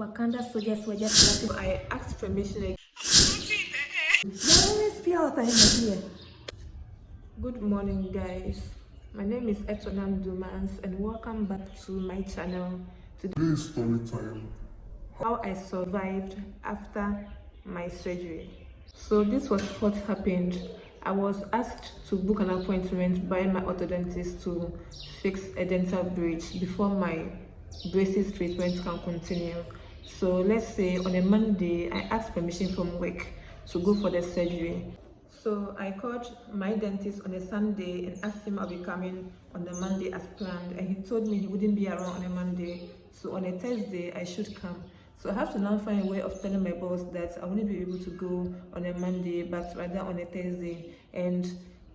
Wakanda soldiers were just laughing. I asked permission. Here. Good morning, guys. My name is Etonam Dumans, and welcome back to my channel. Today's story time. How I survived after my surgery. So this was what happened. I was asked to book an appointment by my orthodontist to fix a dental bridge before my braces treatment can continue. So let's say on a Monday, I asked permission from work to go for the surgery. So I called my dentist on a Sunday and asked him I'll be coming on the Monday as planned, and he told me he wouldn't be around on a Monday. So on a Thursday, I should come. So I have to now find a way of telling my boss that I won't be able to go on a Monday, but rather on a Thursday. And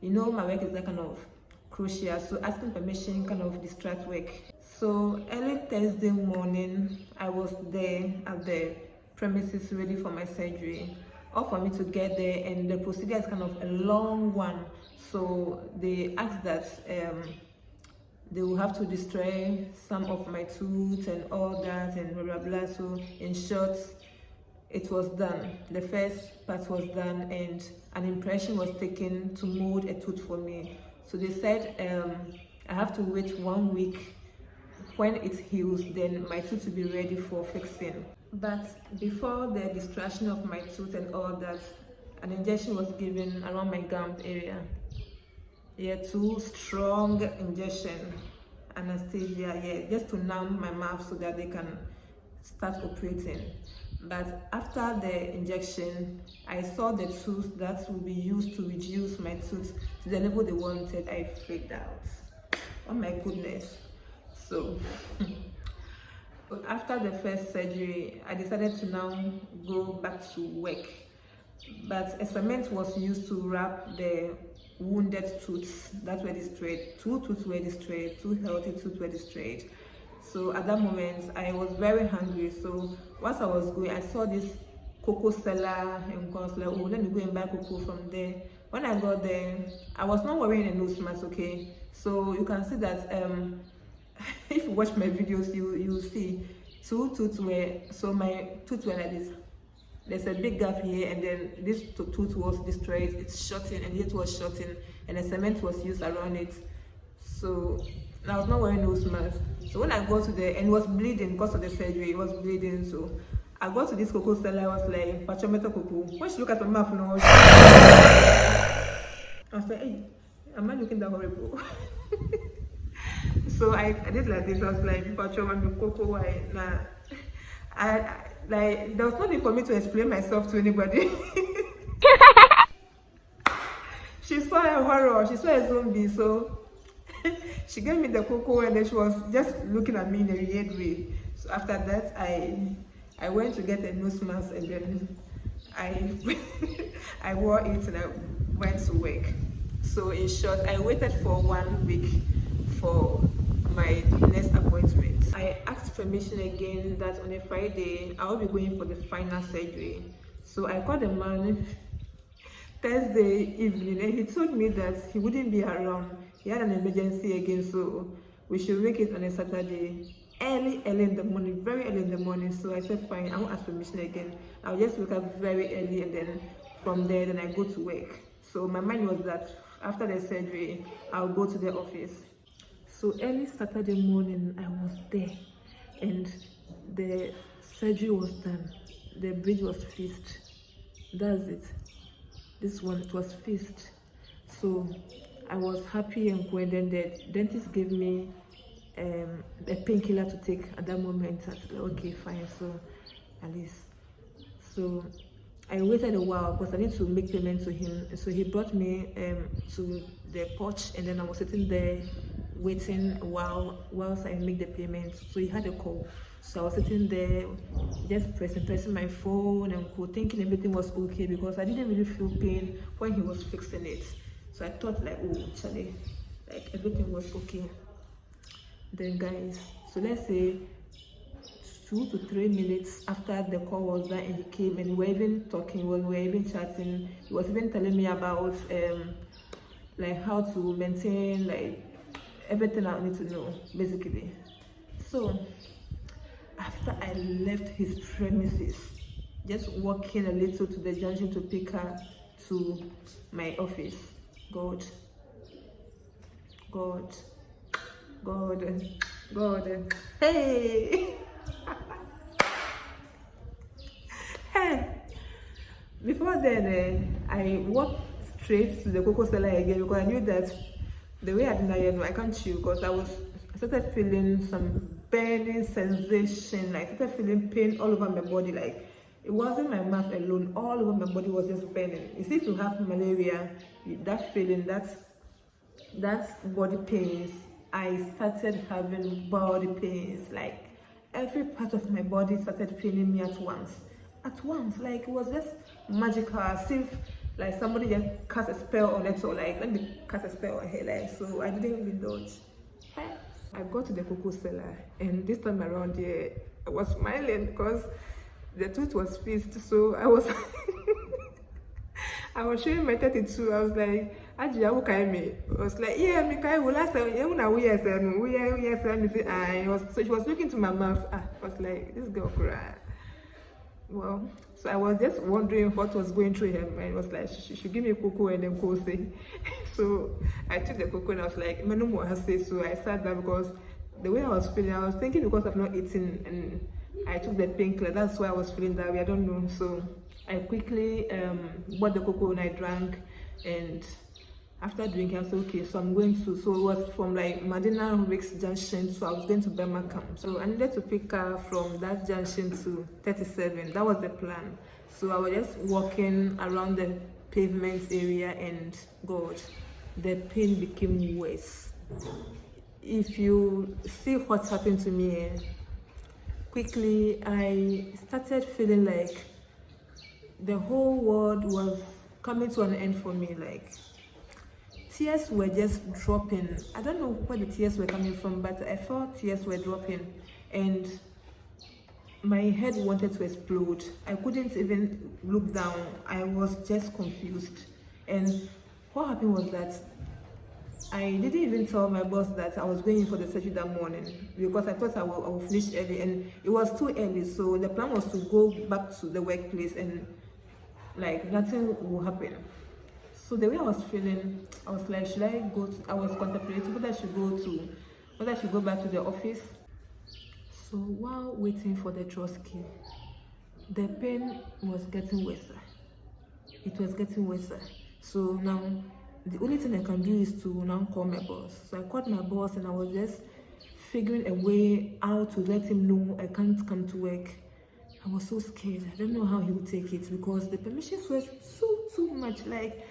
you know, my work is that kind of crucial, so asking permission kind of distract work. So early Thursday morning, I was there at the premises ready for my surgery. All for me to get there, and the procedure is kind of a long one. So they asked that they will have to destroy some of my tooth and all that and blah blah blah. So in short, it was done. The first part was done, and an impression was taken to mold a tooth for me. So they said I have to wait 1 week. When it heals, then my tooth will be ready for fixing. But before the distraction of my tooth and all that, an injection was given around my gum area. Yeah, too strong injection, anesthesia, yeah, just to numb my mouth so that they can start operating. But after the injection, I saw the tooth that will be used to reduce my tooth to the level they wanted. I freaked out. Oh my goodness. So after the first surgery, I decided to now go back to work. But a cement was used to wrap the wounded tooths that were destroyed. 2 tooths were destroyed, 2 healthy tooths were destroyed. So at that moment, I was very hungry. So once I was going, I saw this cocoa seller, and I was like, oh, let me go and buy cocoa from there. When I got there, I was not wearing a nose mask, okay? So you can see that if you watch my videos, you will see 2 tooths were, so my tooth were like this. There's a big gap here, and then this tooth was destroyed. It's shortened, and it was shortened, and a cement was used around it. So I was not wearing nose mask. So when I got to the, and it was bleeding because of the surgery, it was bleeding. So I got to this cocoa seller. I was like, "Pachometo cocoa." When she looked at my mouth, no, I was like, "Hey, am I looking that horrible?" So I did like this. I was like, "Pachometo cocoa, why?" Nah, I like, there was no need for me to explain myself to anybody. She saw a horror. She saw a zombie. So she gave me the cocoa, and then she was just looking at me in a weird way. So after that, I went to get a nose mask, and then I wore it, and I went to work. So in short, I waited for 1 week for my next appointment. I asked permission again that on a Friday I will be going for the final surgery. So I called the man Thursday evening, and he told me that he wouldn't be around. He had an emergency again, so we should make it on a Saturday, early in the morning, very early in the morning. So I said fine, I won't ask permission again. I'll just wake up very early, and then from there then I go to work. So my mind was that after the surgery I'll go to the office. So early Saturday morning I was there, and the surgery was done. The bridge was fixed. That's it. This one, it was fixed. So I was happy and cool. Then the dentist gave me a painkiller to take at that moment. I said, okay, fine. So at least. So I waited a while because I need to make payment to him. So he brought me to the porch, and then I was sitting there waiting whilst I make the payment. So he had a call. So I was sitting there just pressing my phone and thinking everything was okay, because I didn't really feel pain when he was fixing it. So I thought like, oh, Charlie, like everything was okay. Then guys, so let's say 2 to 3 minutes after the call was done, and he came, and we were even talking, we were even chatting. He was even telling me about like how to maintain like everything I need to know basically. So after I left his premises, just walking a little to the junction to pick her to my office. God, God, God, God, hey! Hey! Before then, I walked straight to the cocoa seller again because I knew that the way I did I can't chew because I started feeling some burning sensation. I started feeling pain all over my body. Like it wasn't my mouth alone, all over my body was just burning. You see, if you have malaria, that feeling, that body pains, I started having body pains. Like every part of my body started paining me at once. Like it was just magical, as if like somebody just cast a spell on it, or like let me cast a spell on her. Like so, I didn't even dodge. I got to the cocoa seller, and this time around here, I was smiling because the tooth was fixed. So I was, I was showing my 32. I was like, "Aji, how can me?" I was like, "Yeah, me kai. Well, last time, yeah, we yes, and say, I was." So she was looking to my mouth. I was like, "This girl cry." Well, so I was just wondering what was going through him, and it was like she should give me cocoa and then go say. So I took the cocoa and I was like, "No more has say." So I sat down because the way I was feeling, I was thinking because I've not eaten and I took the painkiller. That's why I was feeling that way. I don't know. So I quickly bought the cocoa and I drank, and after drinking, I said, okay, so I'm going to, so it was from like Madina Ricks Junction, so I was going to Birmingham. So I needed to pick her from that junction to 37. That was the plan. So I was just walking around the pavement area, and God, the pain became worse. If you see what happened to me, quickly I started feeling like the whole world was coming to an end for me. Like tears were just dropping. I don't know where the tears were coming from, but I felt tears were dropping, and my head wanted to explode. I couldn't even look down. I was just confused. And what happened was that I didn't even tell my boss that I was going in for the surgery that morning because I thought I will finish early, and it was too early. So the plan was to go back to the workplace and like nothing will happen. So the way I was feeling, I was like, should I go to, I was contemplating whether I should go back to the office. So while waiting for the Trotsky, the pain was getting worse. It was getting worse. So now the only thing I can do is to now call my boss. So I called my boss and I was just figuring a way how to let him know I can't come to work. I was so scared. I don't know how he would take it because the permissions were so much. Like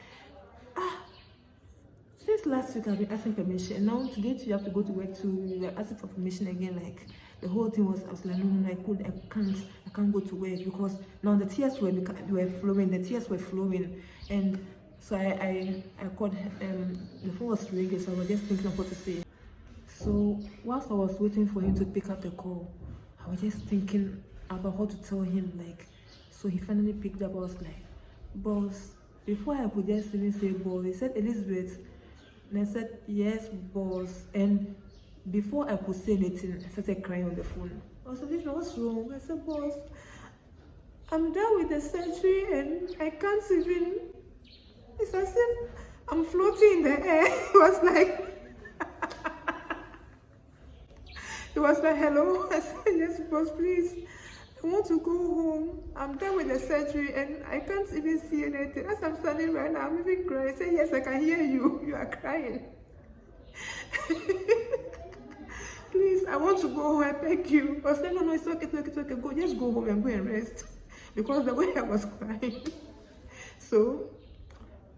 since last week I've been asking permission. Now today you have to go to work to ask for permission again. Like the whole thing was, I was like, no, I can't go to work because now the tears were flowing, and so I called. The phone was ringing, so I was just thinking of what to say. So whilst I was waiting for him to pick up the call, I was just thinking about what to tell him. Like, so he finally picked up. I was like, boss. Before I could just even say boss, he said, Elizabeth. And I said, yes, boss. And before I could say anything, I started crying on the phone. I was like, what's wrong? I said, boss, I'm done with the surgery and I can't even, it's as if I'm floating in the air. It was like, hello? I said, yes, boss, please. I want to go home. I'm done with the surgery and I can't even see anything. As I'm standing right now, I'm even crying. I say, yes, I can hear you. You are crying. Please, I want to go home. I beg you. I was like, no, it's okay. Go, just go home and go and rest. Because the way I was crying. So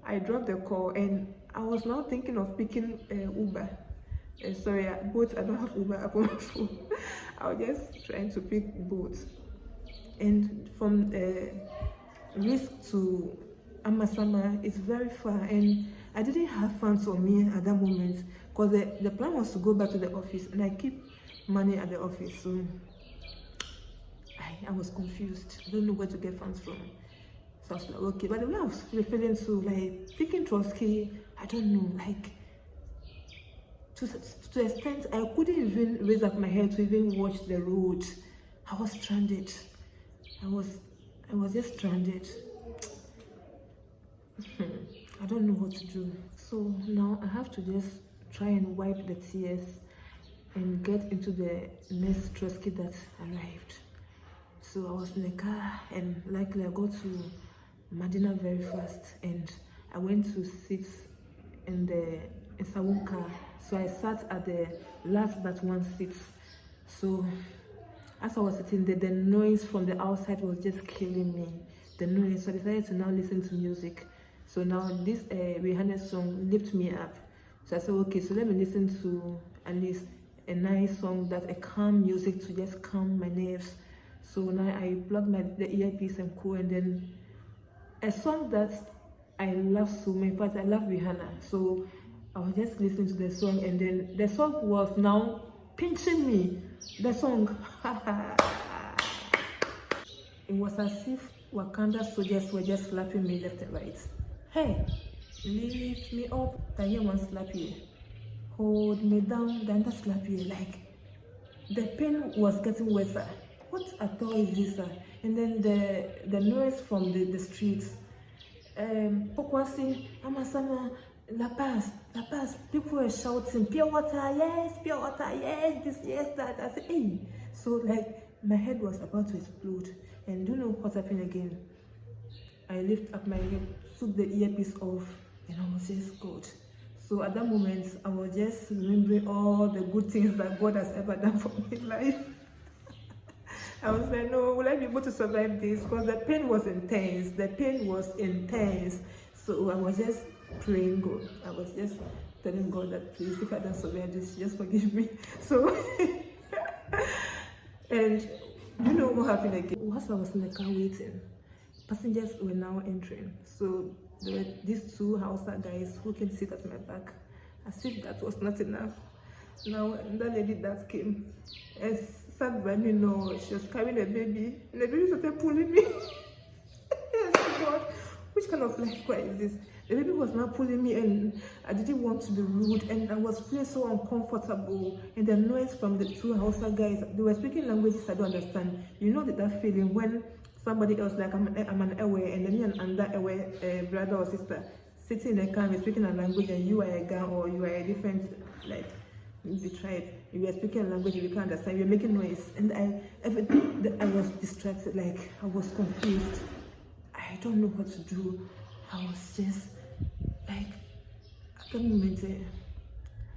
I dropped the call and I was now thinking of picking Uber. Sorry, Bolt. I don't have Uber up on my phone. I was just trying to pick Bolt. And from Risk to Amasama, it's very far, and I didn't have funds on me at that moment because the plan was to go back to the office, and I keep money at the office, so I was confused. I don't know where to get funds from. So I was like, okay, but the way I was feeling, so like picking Trotsky, I don't know, like to the extent I couldn't even raise up my head to even watch the road. I was stranded. I was just stranded. I don't know what to do. So now I have to just try and wipe the tears and get into the next trusky that arrived. So I was in the car, and luckily I got to Medina very fast, and I went to sit in the Sawun car. So I sat at the last but one seat. So as I was sitting there, the noise from the outside was just killing me. The noise. So I decided to now listen to music. So now this Rihanna song lifted me up. So I said, okay, so let me listen to at least a nice song, that a calm music to just calm my nerves. So now I plugged the earpiece and cool, and then a song that I love so much. In fact, I love Rihanna. So I was just listening to the song, and then the song was now pinching me. The song. It was as if Wakanda soldiers were just slapping me left and right. Hey, lift me up, then you want slap you. Hold me down, then that slap you. Like, the pain was getting worse. What at all is this? And then the noise from the streets. Pokwasi, Amasama, La Paz, La Paz. People were shouting, pure water, yes, this, yes, that. I said, hey. So like, my head was about to explode. And do you know what happened again? I lifted up my head, took the earpiece off, and I was just good. So at that moment, I was just remembering all the good things that God has ever done for me in life. I was like, no, will I be able to survive this? Because the pain was intense. The pain was intense. So I was just praying God. I was just telling God that, please, if I don't survive this, just forgive me. So, and you know what happened again? Whilst I was in the car waiting, passengers were now entering. So there were these two Hausa guys who came to sit at my back. As if that was not enough. Now that lady that came, as sat by me, no, she was carrying a baby, and the baby started pulling me. Yes, God, which kind of life cry is this? The baby was now pulling me, and I didn't want to be rude, and I was feeling so uncomfortable. And the noise from the two Hausa guys, they were speaking languages I don't understand. You know that feeling when somebody else, like I'm an Ewe, and then me and another Ewe brother or sister sitting in a car and speaking a language, and you are a guy or you are a different, like, the tribe, you were speaking a language you can't understand, you were making noise, and I was distracted, like I was confused. I don't know what to do. I was just like, at that moment,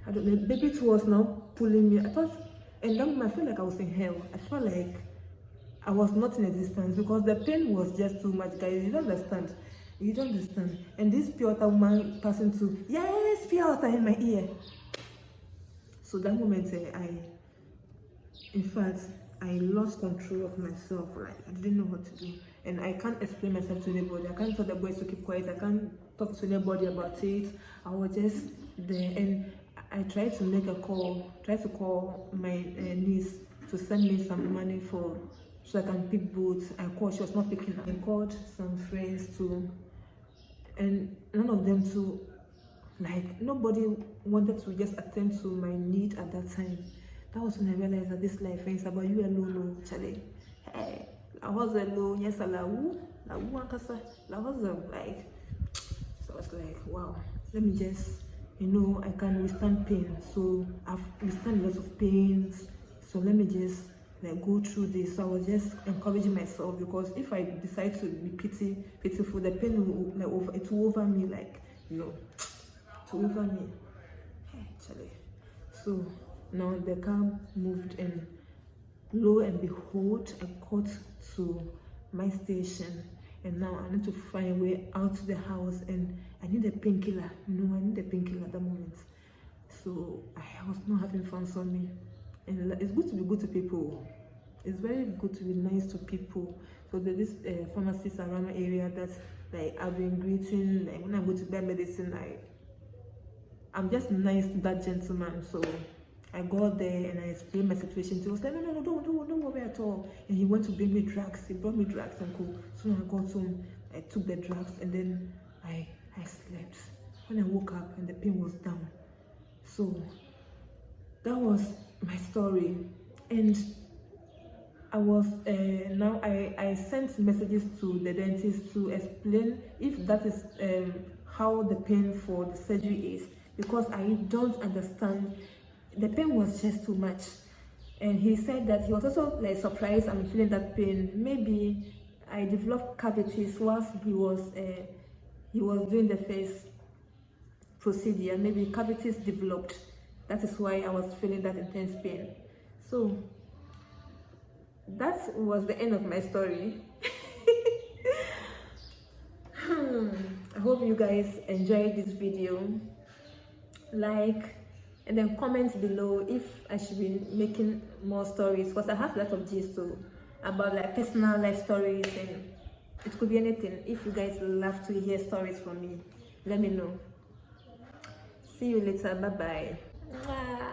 I don't know, baby too was now pulling me. I thought, and that moment I felt like I was in hell. I felt like I was not in existence because the pain was just too much, guys. You don't understand. You don't understand. And this pure water woman passing to, yes, pure water in my ear. So that moment, in fact, I lost control of myself. Like, I didn't know what to do. And I can't explain myself to anybody. I can't tell the boys to keep quiet. I can't talk to anybody about it. I was just there. And I tried to make a call, tried to call my niece to send me some money so I can pick boots. I called, she was not picking up. I called some friends too. And none of them too. Like, nobody wanted to just attend to my need at that time. That was when I realized that this life is about you alone, Charlie. Hey, I was alone, yes, I was like, so I was like, wow, let me just, I can withstand pain. So I've withstand lots of pains. So let me just like go through this. So I was just encouraging myself, because if I decide to be pitiful, the pain will it will over me, like, over me. Hey, Charlie. So now the car moved, and lo and behold, I got to my station, and now I need to find a way out to the house, and I need a painkiller. I need a painkiller at the moment. So I was not having fun on me. And it's good to be good to people. It's very good to be nice to people. So there's this pharmacist around my area that, like, I've been greeting. Like, when I go to buy medicine, I'm just nice to that gentleman. So I got there and I explained my situation. He was like, no, don't worry at all. And he went to bring me drugs. He brought me drugs and cool. So when I got home, I took the drugs, and then I slept. When I woke up, and the pain was down. So that was my story. And I was now I sent messages to the dentist to explain if that is how the pain for the surgery is, because I don't understand. The pain was just too much, and he said that he was also like surprised I'm feeling that pain. Maybe I developed cavities whilst he was doing the first procedure. Maybe cavities developed. That is why I was feeling that intense pain. So that was the end of my story. I hope you guys enjoyed this video. Like and then comment below if I should be making more stories, because I have a lot of gist too about like personal life stories, and it could be anything. If you guys love to hear stories from me, let me know. See you later. Bye bye.